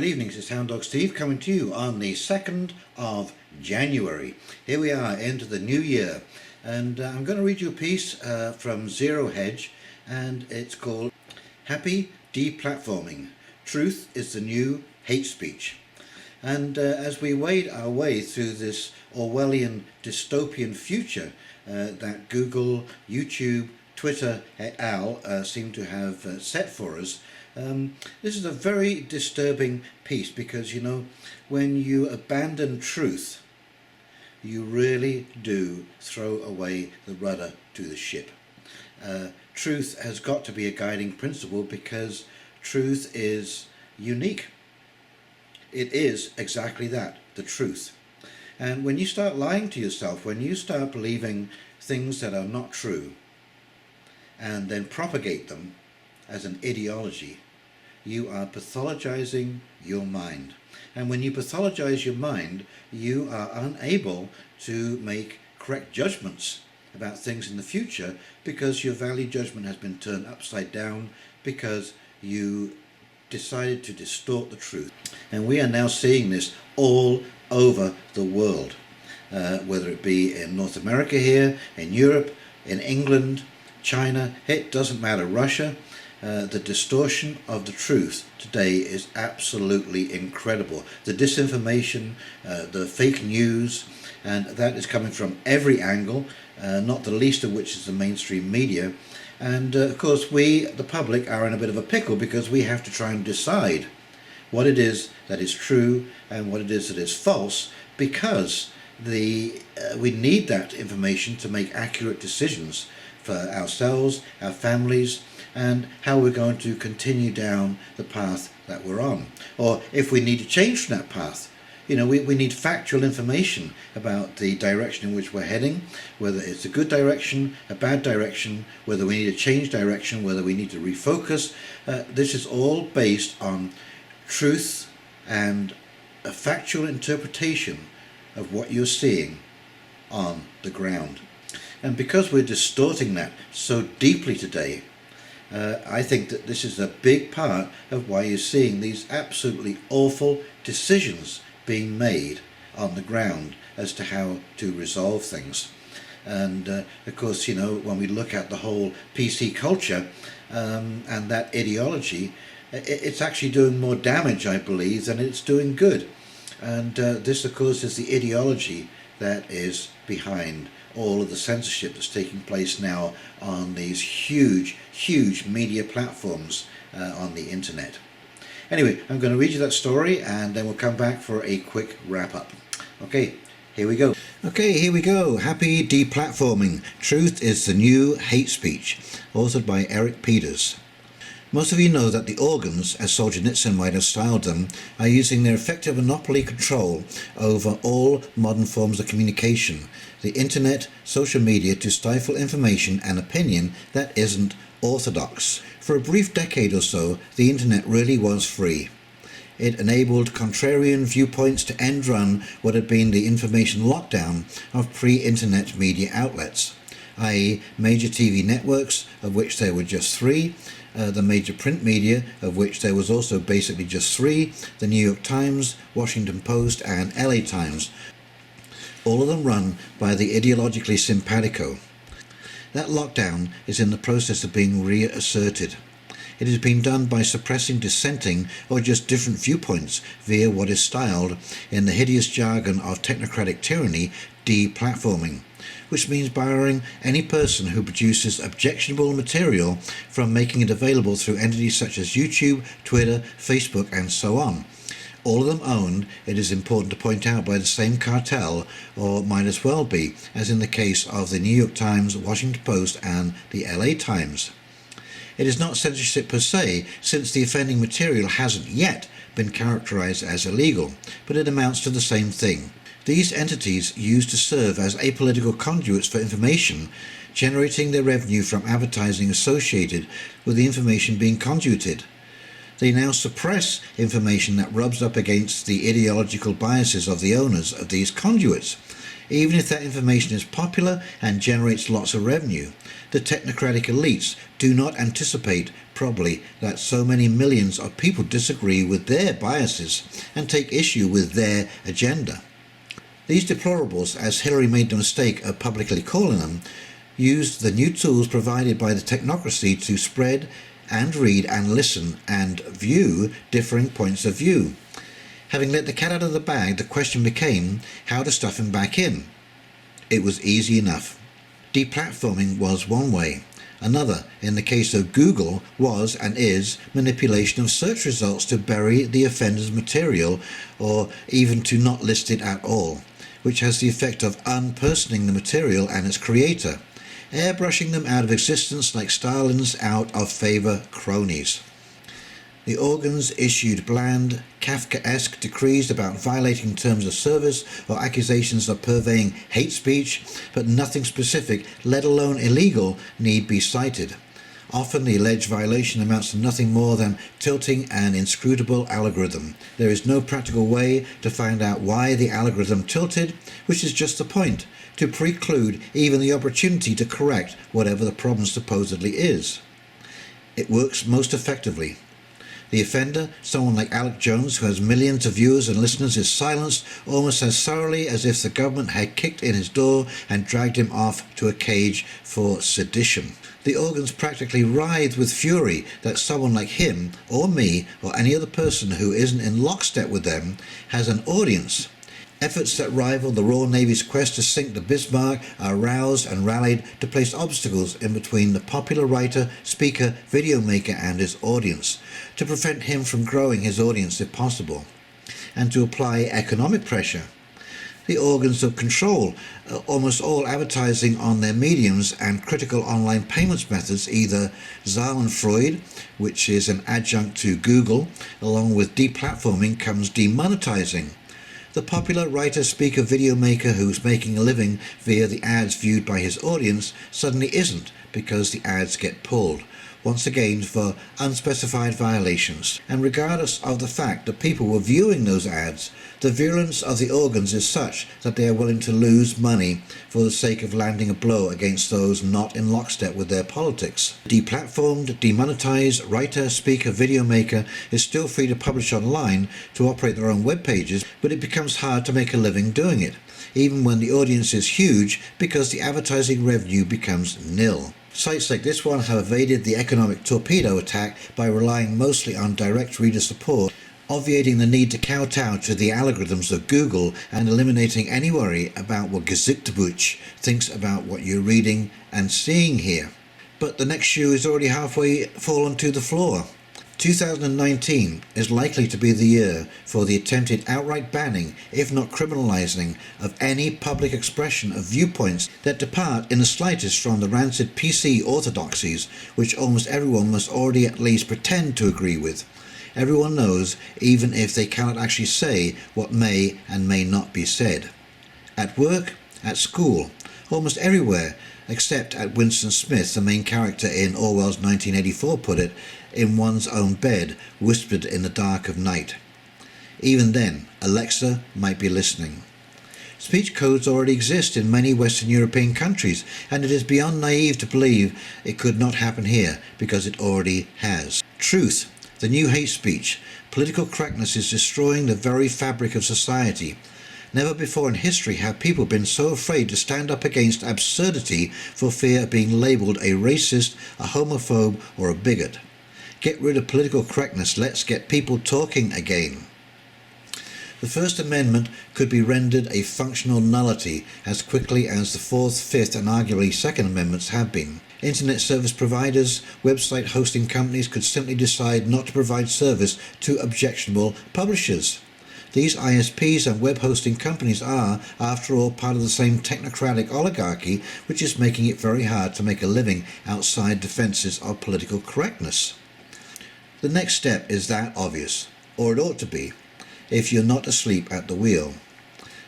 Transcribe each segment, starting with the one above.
good evening. This is Hound Dog Steve coming to you on the 2nd of January. Here we are into the new year, and I'm going to read you a piece from Zero Hedge, and it's called Happy Deplatforming. Truth is the New Hate Speech. And as we wade our way through this Orwellian dystopian future that Google, YouTube, Twitter et al. Seem to have set for us, this is a very disturbing piece because, you know, when you abandon truth, you really do throw away the rudder to the ship. Truth has got to be a guiding principle because truth is unique. It is exactly that, the truth. And when you start lying to yourself, when you start believing things that are not true and then propagate them as an ideology, you are pathologizing your mind. And when you pathologize your mind, you are unable to make correct judgments about things in the future because your value judgment has been turned upside down because you decided to distort the truth. And we are now seeing this all over the world, whether it be in North America here, in Europe, in England, China, it doesn't matter, Russia. The distortion of the truth today is absolutely incredible. The disinformation, the fake news, and that is coming from every angle, not the least of which is the mainstream media. And of course we, the public, are in a bit of a pickle because we have to try and decide what it is that is true and what it is that is false, because we need that information to make accurate decisions for ourselves, our families, and how we're going to continue down the path that we're on. Or if we need to change from that path, you know, we need factual information about the direction in which we're heading, whether it's a good direction, a bad direction, whether we need to change direction, whether we need to refocus. This is all based on truth and a factual interpretation of what you're seeing on the ground. And because we're distorting that so deeply today, I think that this is a big part of why you're seeing these absolutely awful decisions being made on the ground as to how to resolve things. And of course, you know, when we look at the whole PC culture and that ideology, it's actually doing more damage, I believe, than it's doing good. And this, of course, is the ideology that is behind all of the censorship that's taking place now on these huge media platforms on the internet. Anyway, I'm going to read you that story and then we'll come back for a quick wrap up. Okay, here we go. Okay, here we go. Happy Deplatforming. Truth is the New Hate Speech. Authored by Eric Peters. Most of you know that the organs, as Solzhenitsyn might have styled them, are using their effective monopoly control over all modern forms of communication, the internet, social media, to stifle information and opinion that isn't orthodox. For a brief decade or so, the internet really was free. It enabled contrarian viewpoints to end run what had been the information lockdown of pre-internet media outlets, i.e. major TV networks, of which there were just 3, the major print media, of which there was also basically just 3, the New York Times, Washington Post and LA Times, all of them run by the ideologically simpatico. That lockdown is in the process of being reasserted. It has been done by suppressing dissenting or just different viewpoints via what is styled, in the hideous jargon of technocratic tyranny, deplatforming, which means barring any person who produces objectionable material from making it available through entities such as YouTube, Twitter, Facebook and so on. All of them owned, it is important to point out, by the same cartel, or might as well be, as in the case of the New York Times, Washington Post and the LA Times. It is not censorship per se, since the offending material hasn't yet been characterized as illegal, but it amounts to the same thing. These entities used to serve as apolitical conduits for information, generating their revenue from advertising associated with the information being conduited. They now suppress information that rubs up against the ideological biases of the owners of these conduits, even if that information is popular and generates lots of revenue. The technocratic elites do not anticipate probably that so many millions of people disagree with their biases and take issue with their agenda. These deplorables, as Hillary made the mistake of publicly calling them, used the new tools provided by the technocracy to spread and read and listen and view differing points of view. Having let the cat out of the bag, the question became how to stuff him back in. It was easy enough. Deplatforming was one way. Another, in the case of Google, was and is manipulation of search results to bury the offender's material or even to not list it at all, which has the effect of unpersoning the material and its creator, airbrushing them out of existence like Stalin's out-of-favour cronies. The organs issued bland, Kafkaesque decrees about violating terms of service or accusations of purveying hate speech, but nothing specific, let alone illegal, need be cited. Often the alleged violation amounts to nothing more than tilting an inscrutable algorithm. There is no practical way to find out why the algorithm tilted, which is just the point, to preclude even the opportunity to correct whatever the problem supposedly is. It works most effectively. The offender, someone like Alex Jones, who has millions of viewers and listeners, is silenced almost as thoroughly as if the government had kicked in his door and dragged him off to a cage for sedition. The organs practically writhe with fury that someone like him, or me, or any other person who isn't in lockstep with them, has an audience. Efforts that rival the Royal Navy's quest to sink the Bismarck are roused and rallied to place obstacles in between the popular writer, speaker, video maker and his audience, to prevent him from growing his audience if possible, and to apply economic pressure. The organs of control almost all advertising on their mediums and critical online payments methods, either Zahlendfreude, which is an adjunct to Google, along with deplatforming comes demonetizing. The popular writer, speaker, video maker who's making a living via the ads viewed by his audience suddenly isn't because the ads get pulled, once again for unspecified violations. And regardless of the fact that people were viewing those ads, the virulence of the organs is such that they are willing to lose money for the sake of landing a blow against those not in lockstep with their politics. Deplatformed, demonetized writer, speaker, video maker is still free to publish online, to operate their own web pages, but it becomes hard to make a living doing it, even when the audience is huge, because the advertising revenue becomes nil. Sites like this one have evaded the economic torpedo attack by relying mostly on direct reader support, obviating the need to kowtow to the algorithms of Google and eliminating any worry about what Gesichtbuch thinks about what you're reading and seeing here. But the next shoe is already halfway fallen to the floor. 2019 is likely to be the year for the attempted outright banning, if not criminalizing, of any public expression of viewpoints that depart in the slightest from the rancid PC orthodoxies, which almost everyone must already at least pretend to agree with. Everyone knows, even if they cannot actually say what may and may not be said. At work, at school, almost everywhere, except at Winston Smith, the main character in Orwell's 1984 put it, in one's own bed, whispered in the dark of night. Even then, Alexa might be listening. Speech codes already exist in many Western European countries, and it is beyond naive to believe it could not happen here, because it already has. Truth, the new hate speech, political correctness is destroying the very fabric of society. Never before in history have people been so afraid to stand up against absurdity for fear of being labelled a racist, a homophobe, or a bigot. Get rid of political correctness, let's get people talking again. The First Amendment could be rendered a functional nullity as quickly as the Fourth, Fifth and arguably Second Amendments have been. Internet service providers, website hosting companies could simply decide not to provide service to objectionable publishers. These ISPs and web hosting companies are, after all, part of the same technocratic oligarchy which is making it very hard to make a living outside defences of political correctness. The next step is that obvious, or it ought to be, if you're not asleep at the wheel.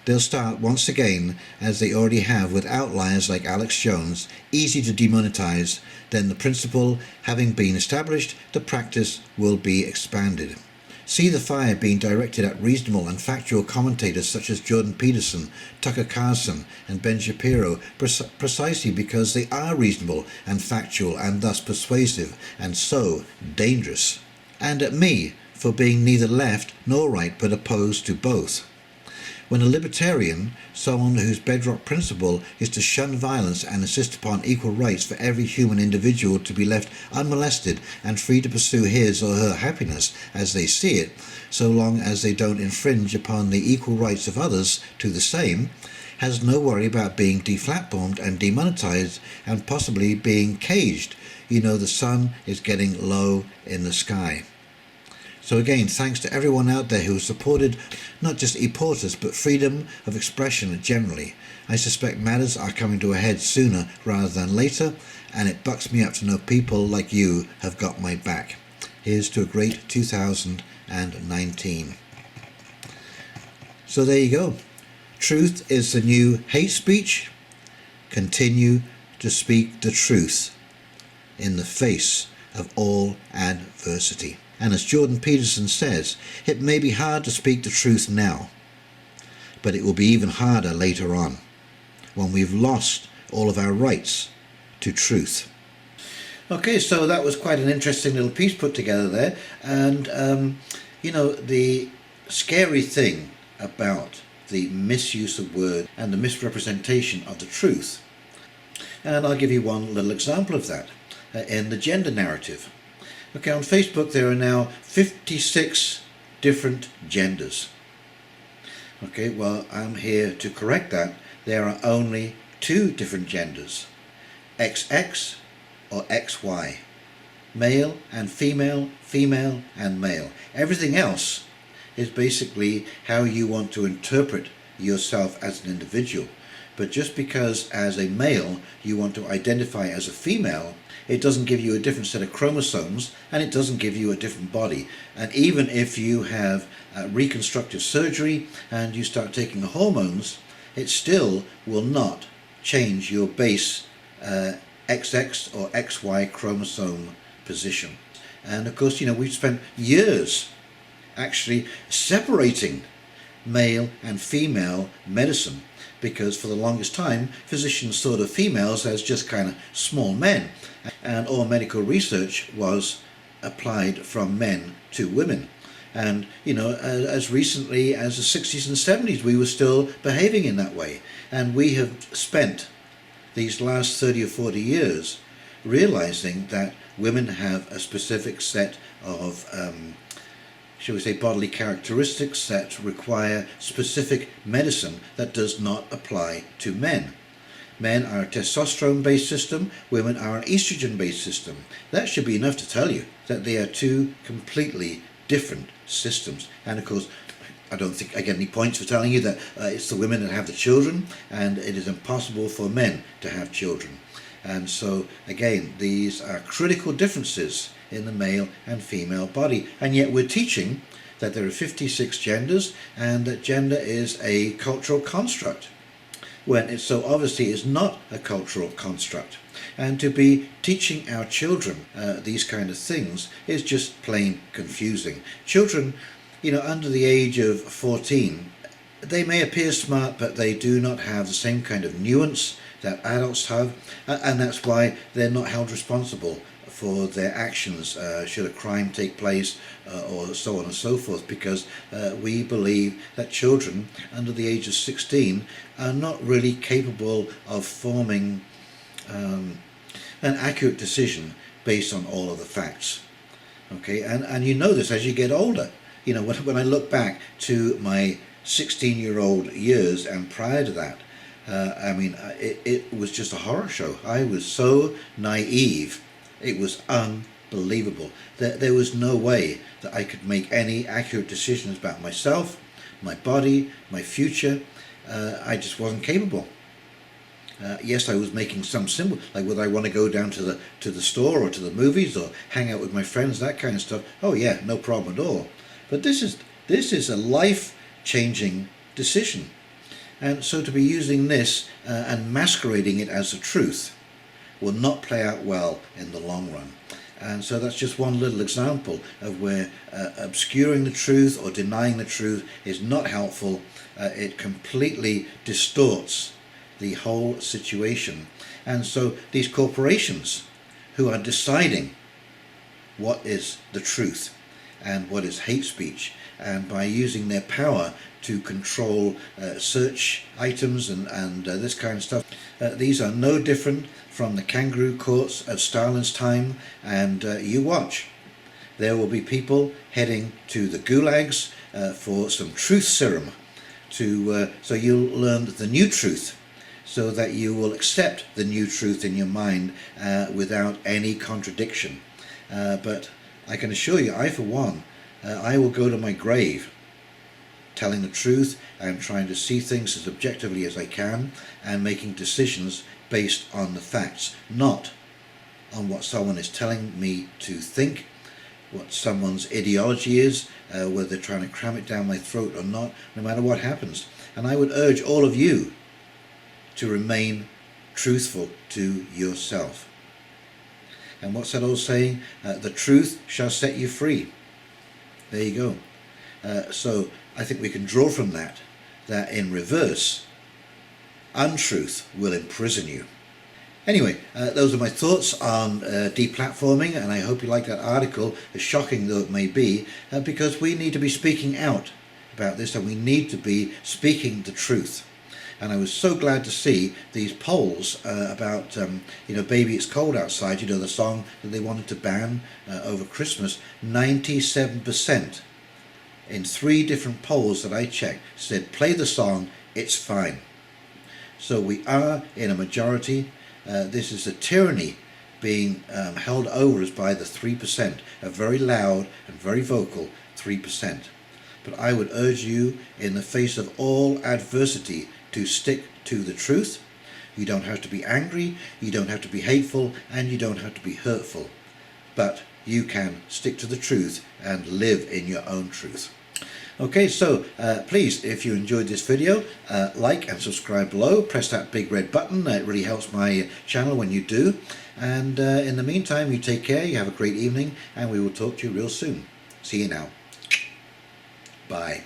They'll start once again, as they already have with outliers like Alex Jones, easy to demonetize. Then the principle having been established, the practice will be expanded. see the fire being directed at reasonable and factual commentators such as Jordan Peterson, Tucker Carlson and Ben Shapiro precisely because they are reasonable and factual and thus persuasive and so dangerous. And at me for being neither left nor right but opposed to both. When a libertarian, someone whose bedrock principle is to shun violence and insist upon equal rights for every human individual to be left unmolested and free to pursue his or her happiness as they see it, so long as they don't infringe upon the equal rights of others to the same, has no worry about being deflatformed and demonetized and possibly being caged. You know the sun is getting low in the sky. So again, thanks to everyone out there who has supported not just e-porters but freedom of expression generally. I suspect matters are coming to a head sooner rather than later, and it bucks me up to know people like you have got my back. Here's to a great 2019. So there you go. Truth is the new hate speech. Continue to speak the truth in the face of all adversity. And as Jordan Peterson says, it may be hard to speak the truth now, but it will be even harder later on, when we've lost all of our rights to truth. Okay, so that was quite an interesting little piece put together there. And, you know, the scary thing about the misuse of words and the misrepresentation of the truth, and I'll give you one little example of that, in the gender narrative. Okay, on Facebook there are now 56 different genders. Okay, well, I'm here to correct that. There are only 2 different genders, XX or XY, male and female, female and male. Everything else is basically how you want to interpret yourself as an individual. But just because as a male you want to identify as a female, it doesn't give you a different set of chromosomes and it doesn't give you a different body. And even if you have reconstructive surgery and you start taking the hormones, it still will not change your base XX or XY chromosome position. And of course, you know, we've spent years actually separating male and female medicine, because for the longest time physicians thought of females as just kind of small men, and all medical research was applied from men to women. And you know, as recently as the 60s and 70s we were still behaving in that way, and we have spent these last 30 or 40 years realizing that women have a specific set of shall we say bodily characteristics that require specific medicine that does not apply to men. Men are a testosterone based system, women are an estrogen based system. That should be enough to tell you that they are 2 completely different systems. And of course, I don't think I get any points for telling you that it's the women that have the children and it is impossible for men to have children. And so again, these are critical differences in the male and female body, and yet we're teaching that there are 56 genders and that gender is a cultural construct, when it so obviously is not a cultural construct. And to be teaching our children these kind of things is just plain confusing. Children, you know, under the age of 14, they may appear smart, but they do not have the same kind of nuance that adults have, and that's why they're not held responsible for their actions should a crime take place or so on and so forth, because we believe that children under the age of 16 are not really capable of forming an accurate decision based on all of the facts. Okay, and you know this as you get older. You know, when I look back to my 16-year-old years and prior to that, I mean, it was just a horror show. I was so naive. It was unbelievable. There was no way that I could make any accurate decisions about myself, my body, my future. I just wasn't capable. Yes, I was making some symbol, like whether I want to go down to the store or to the movies or hang out with my friends, that kind of stuff. Oh yeah, no problem at all. But this is a life-changing decision. And so to be using this and masquerading it as a truth will not play out well in the long run. And so that's just one little example of where obscuring the truth or denying the truth is not helpful. It completely distorts the whole situation. And so these corporations who are deciding what is the truth and what is hate speech, and by using their power to control search items and this kind of stuff, these are no different from the kangaroo courts of Stalin's time. And you watch, there will be people heading to the gulags for some truth serum, so you'll learn the new truth, so that you will accept the new truth in your mind without any contradiction. But I can assure you, I for one, I will go to my grave telling the truth and trying to see things as objectively as I can, and making decisions based on the facts, not on what someone is telling me to think, what someone's ideology is, whether they're trying to cram it down my throat or not, no matter what happens. And I would urge all of you to remain truthful to yourself. And what's that old saying? The truth shall set you free. There you go. So I think we can draw from that in reverse, untruth will imprison you. Anyway, those are my thoughts on deplatforming, and I hope you like that article, as shocking though it may be, because we need to be speaking out about this, and we need to be speaking the truth. And I was so glad to see these polls about, Baby It's Cold Outside, the song that they wanted to ban over Christmas. 97% in 3 different polls that I checked said, play the song, it's fine. So we are in a majority. This is a tyranny being held over us by the 3%, a very loud and very vocal 3%. But I would urge you, in the face of all adversity, to stick to the truth. You don't have to be angry, you don't have to be hateful, and you don't have to be hurtful. But you can stick to the truth and live in your own truth. Okay, so please, if you enjoyed this video, like and subscribe below. Press that big red button. It really helps my channel when you do. And in the meantime, you take care, you have a great evening, and we will talk to you real soon. See you now. Bye.